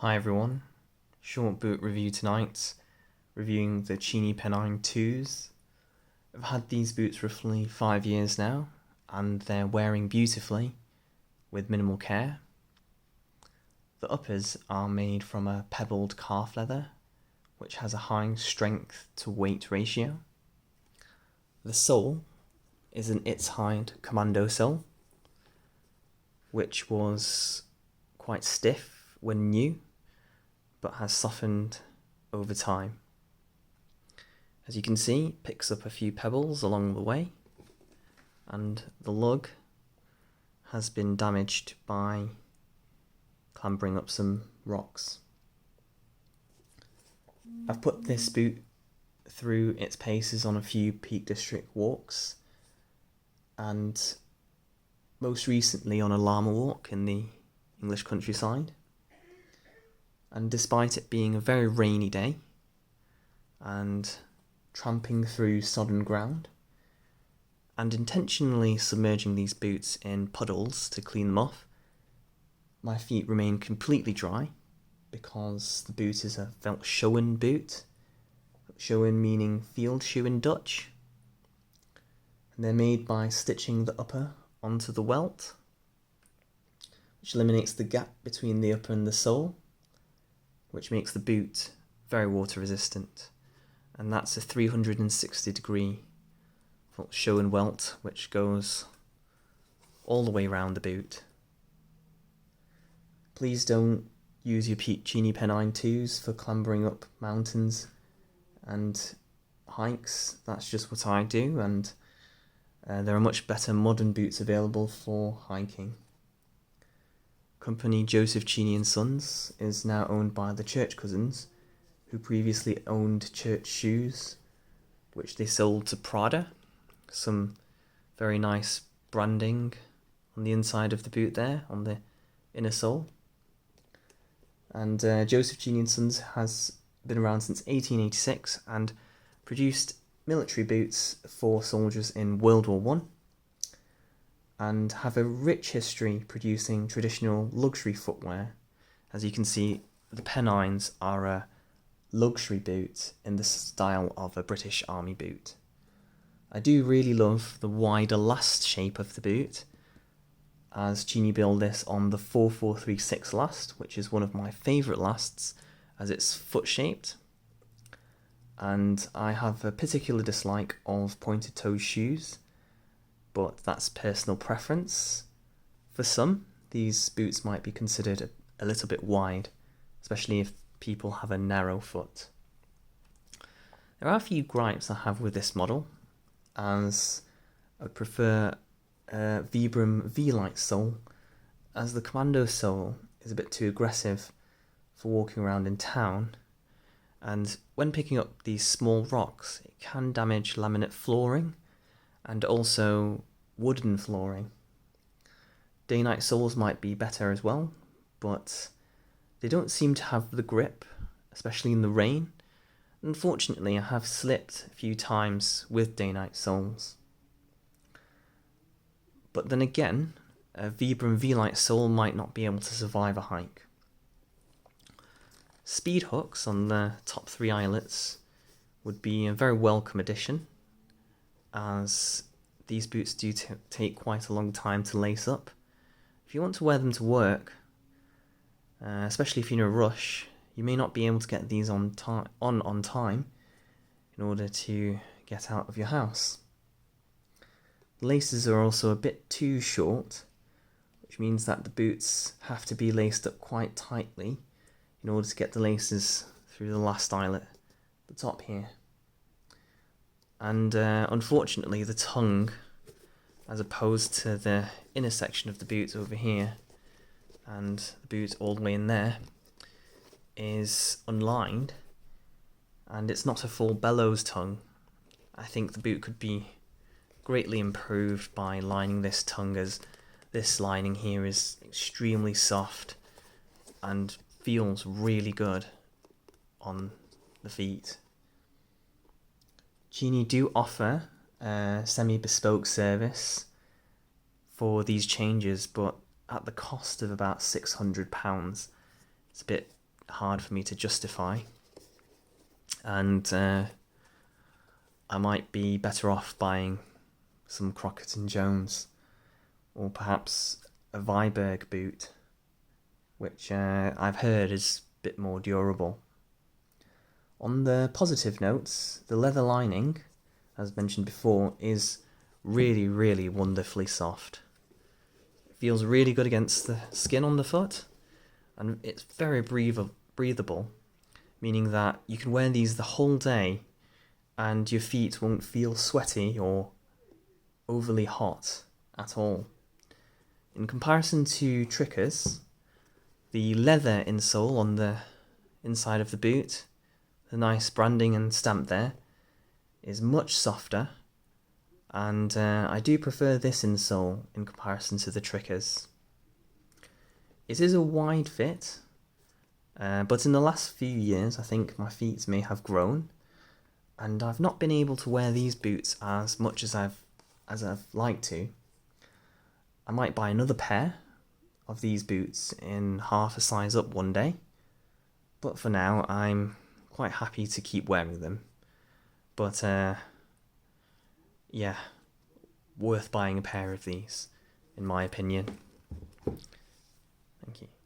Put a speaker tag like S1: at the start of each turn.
S1: Hi everyone, short boot review tonight, reviewing the Cheaney Pennine IIs. I've had these boots roughly 5 years now, and they're wearing beautifully with minimal care. The uppers are made from a pebbled calf leather, which has a high strength to weight ratio. The sole is an It's Hide commando sole, which was quite stiff when new, but has softened over time. As you can see, it picks up a few pebbles along the way, and the lug has been damaged by clambering up some rocks. I've put this boot through its paces on a few Peak District walks, and most recently on a llama walk in the English countryside. And despite it being a very rainy day and tramping through sodden ground and intentionally submerging these boots in puddles to clean them off, my feet remain completely dry because the boot is a veldschoen boot. Veldschoen meaning field shoe in Dutch. And they're made by stitching the upper onto the welt, which eliminates the gap between the upper and the sole, which makes the boot very water resistant. And that's a 360-degree veldschoen welt, which goes all the way around the boot. Please don't use your Cheaney Pennine IIs for clambering up mountains and hikes. That's just what I do, and there are much better modern boots available for hiking. Company Joseph Cheaney and Sons is now owned by the Church Cousins, who previously owned Church Shoes, which they sold to Prada. Some very nice branding on the inside of the boot there, on the inner sole. And Joseph Cheaney and Sons has been around since 1886 and produced military boots for soldiers in World War I, and have a rich history producing traditional luxury footwear. As you can see, the Pennines are a luxury boot in the style of a British Army boot. I do really love the wider last shape of the boot, as Cheaney built this on the 4436 last, which is one of my favourite lasts as it's foot-shaped. And I have a particular dislike of pointed toe shoes, but that's personal preference. For some, these boots might be considered a little bit wide, especially if people have a narrow foot. There are a few gripes I have with this model, as I would prefer a Vibram V-Light sole, as the commando sole is a bit too aggressive for walking around in town, and when picking up these small rocks, it can damage laminate flooring and also wooden flooring. Day-night soles might be better as well, but they don't seem to have the grip, especially in the rain. Unfortunately, I have slipped a few times with day-night soles. But then again, a Vibram V-Light sole might not be able to survive a hike. Speed hooks on the top 3 eyelets would be a very welcome addition, as these boots do take quite a long time to lace up. If you want to wear them to work, especially if you're in a rush, you may not be able to get these on time in order to get out of your house. The laces are also a bit too short, which means that the boots have to be laced up quite tightly in order to get the laces through the last eyelet, the top here. And unfortunately, the tongue, as opposed to the inner section of the boot over here, and the boot all the way in there, is unlined, and it's not a full bellows tongue. I think the boot could be greatly improved by lining this tongue, as this lining here is extremely soft and feels really good on the feet. Cheaney do offer a semi-bespoke service for these changes, but at the cost of about £600. It's a bit hard for me to justify, and I might be better off buying some Crockett & Jones, or perhaps a Viberg boot, which I've heard is a bit more durable. On the positive notes, the leather lining, as mentioned before, is really, really wonderfully soft. It feels really good against the skin on the foot, and it's very breathable, meaning that you can wear these the whole day and your feet won't feel sweaty or overly hot at all. In comparison to Trickers, the leather insole on the inside of the boot, the nice branding and stamp there, is much softer, and I do prefer this insole in comparison to the Trickers. It is a wide fit, but in the last few years I think my feet may have grown, and I've not been able to wear these boots as much as I've liked to. I might buy another pair of these boots in half a size up one day, but for now I'm quite happy to keep wearing them. But yeah, worth buying a pair of these, in my opinion. Thank you.